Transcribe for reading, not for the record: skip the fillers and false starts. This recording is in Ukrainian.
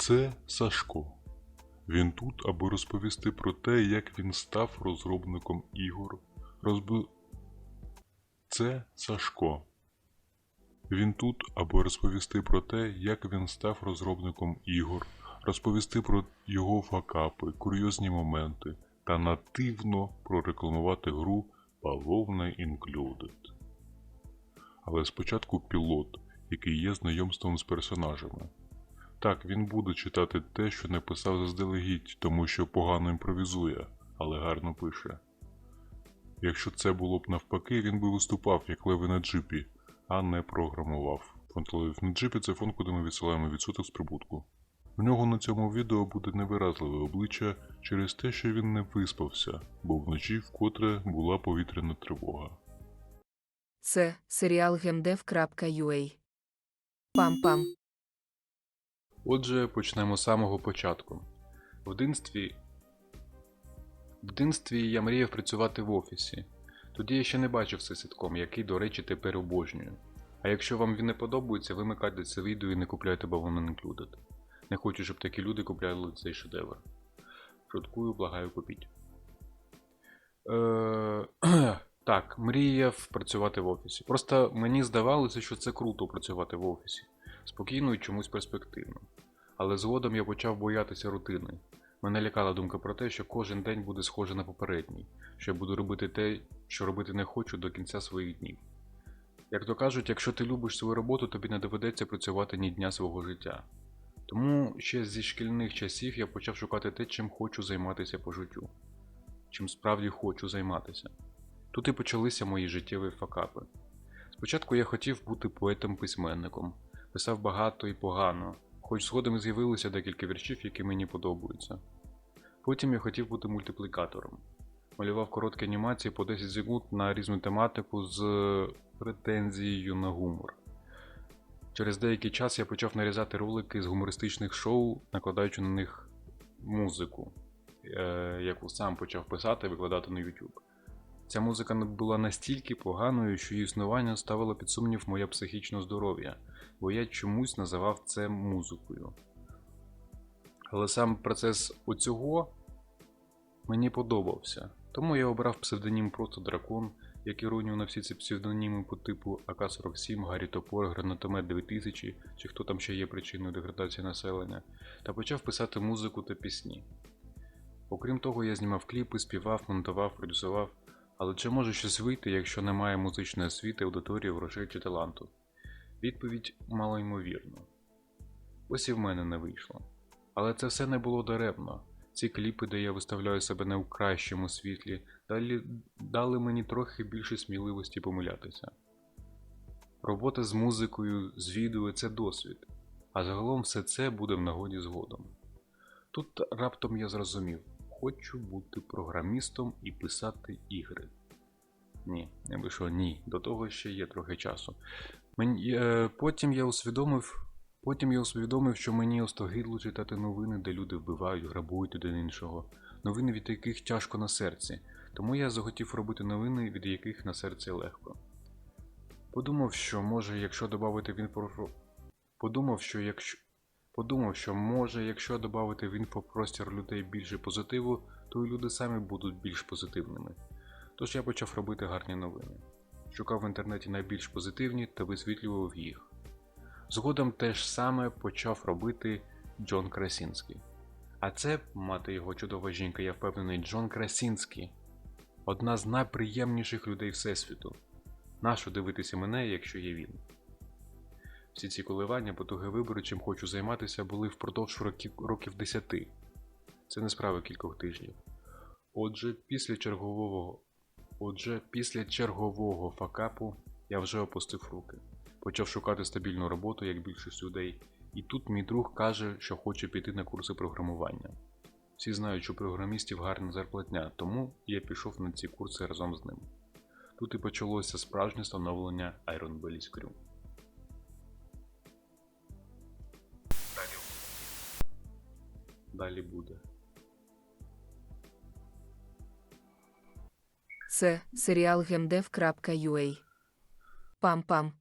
Це Сашко. Він тут, аби розповісти про те, як він став розробником ігор. Це Сашко. Він тут, аби розповісти про те, як він став розробником ігор, розповісти про його факапи, курйозні моменти та нативно прорекламувати гру Бавовна Included. Але спочатку пілот, який є знайомством з персонажами. Так, він буде читати те, що написав заздалегідь, тому що погано імпровізує, але гарно пише. Якщо це було б навпаки, він би виступав, як леви на джипі, а не програмував. Фонд левів на джипі – це фонд, куди ми відсилаємо відсоток з прибутку. В нього на цьому відео буде невиразливе обличчя через те, що він не виспався, бо вночі вкотре була повітряна тривога. Це серіал gamedev.ua. Пам-пам. Отже, почнемо з самого початку. В дитинстві я мріяв працювати в офісі. Тоді я ще не бачив цей ситком, який, до речі, тепер обожнюю. А якщо вам він не подобається, вимикайте це відео і не купляйте Бавовна Included. Не хочу, щоб такі люди купляли цей шедевр. Шуткую, благаю, купіть. Так, мріяв працювати в офісі. Просто мені здавалося, що це круто працювати в офісі. Спокійно і чомусь перспективно. Але згодом я почав боятися рутини. Мене лякала думка про те, що кожен день буде схожий на попередній, що я буду робити те, що робити не хочу до кінця своїх днів. Як то кажуть, якщо ти любиш свою роботу, тобі не доведеться працювати ні дня свого життя. Тому ще зі шкільних часів я почав шукати те, чим хочу займатися по життю. Чим справді хочу займатися. Тут і почалися мої життєві факапи. Спочатку я хотів бути поетом-письменником. Писав багато і погано, хоч згодом з'явилося декілька віршів, які мені подобаються. Потім я хотів бути мультиплікатором. Малював короткі анімації по 10 секунд на різну тематику з претензією на гумор. Через деякий час я почав нарізати ролики з гумористичних шоу, накладаючи на них музику, яку сам почав писати і викладати на YouTube. Ця музика була настільки поганою, що її існування ставило під сумнів моє психічне здоров'я, бо я чомусь називав це музикою. Але сам процес оцього мені подобався, тому я обрав псевдонім просто Дракон, як іронію на всі ці псевдоніми по типу АК-47, Гаррі Топор, Гранатомет 2000, чи хто там ще є причиною деградації населення, та почав писати музику та пісні. Окрім того, я знімав кліпи, співав, монтував, продюсував. Але чи може щось вийти, якщо немає музичної освіти, аудиторії, грошей чи таланту? Відповідь малоймовірно. Ось і в мене не вийшло. Але це все не було даремно. Ці кліпи, де я виставляю себе не в кращому світлі, дали мені трохи більше сміливості помилятися. Робота з музикою, з відео – це досвід. А загалом все це буде в нагоді згодом. Тут раптом я зрозумів. Хочу бути програмістом і писати ігри. Ні, я би що, ні, до того ще є трохи часу. Потім я усвідомив, що мені остогидло читати новини, де люди вбивають, грабують один іншого. Новини, від яких тяжко на серці. Тому я захотів робити новини, від яких на серці легко. Подумав, що може, якщо додати в інфопростір людей більше позитиву, то і люди самі будуть більш позитивними. Тож я почав робити гарні новини. Шукав в інтернеті найбільш позитивні та висвітлював їх. Згодом те ж саме почав робити Джон Красінський. А це, мати його чудова жінка, я впевнений, Джон Красінський. Одна з найприємніших людей Всесвіту. Нащо дивитися мене, якщо є він? Всі ці коливання, потуги вибору, чим хочу займатися, були впродовж років 10. Це не справа кількох тижнів. Отже, після чергового факапу я вже опустив руки. Почав шукати стабільну роботу, як більшість людей. І тут мій друг каже, що хоче піти на курси програмування. Всі знають, що програмістів гарна зарплатня, тому я пішов на ці курси разом з ним. Тут і почалося справжнє становлення Iron Belly's Crew. Далі буде. Це серіал gamedev.ua. Пам-пам.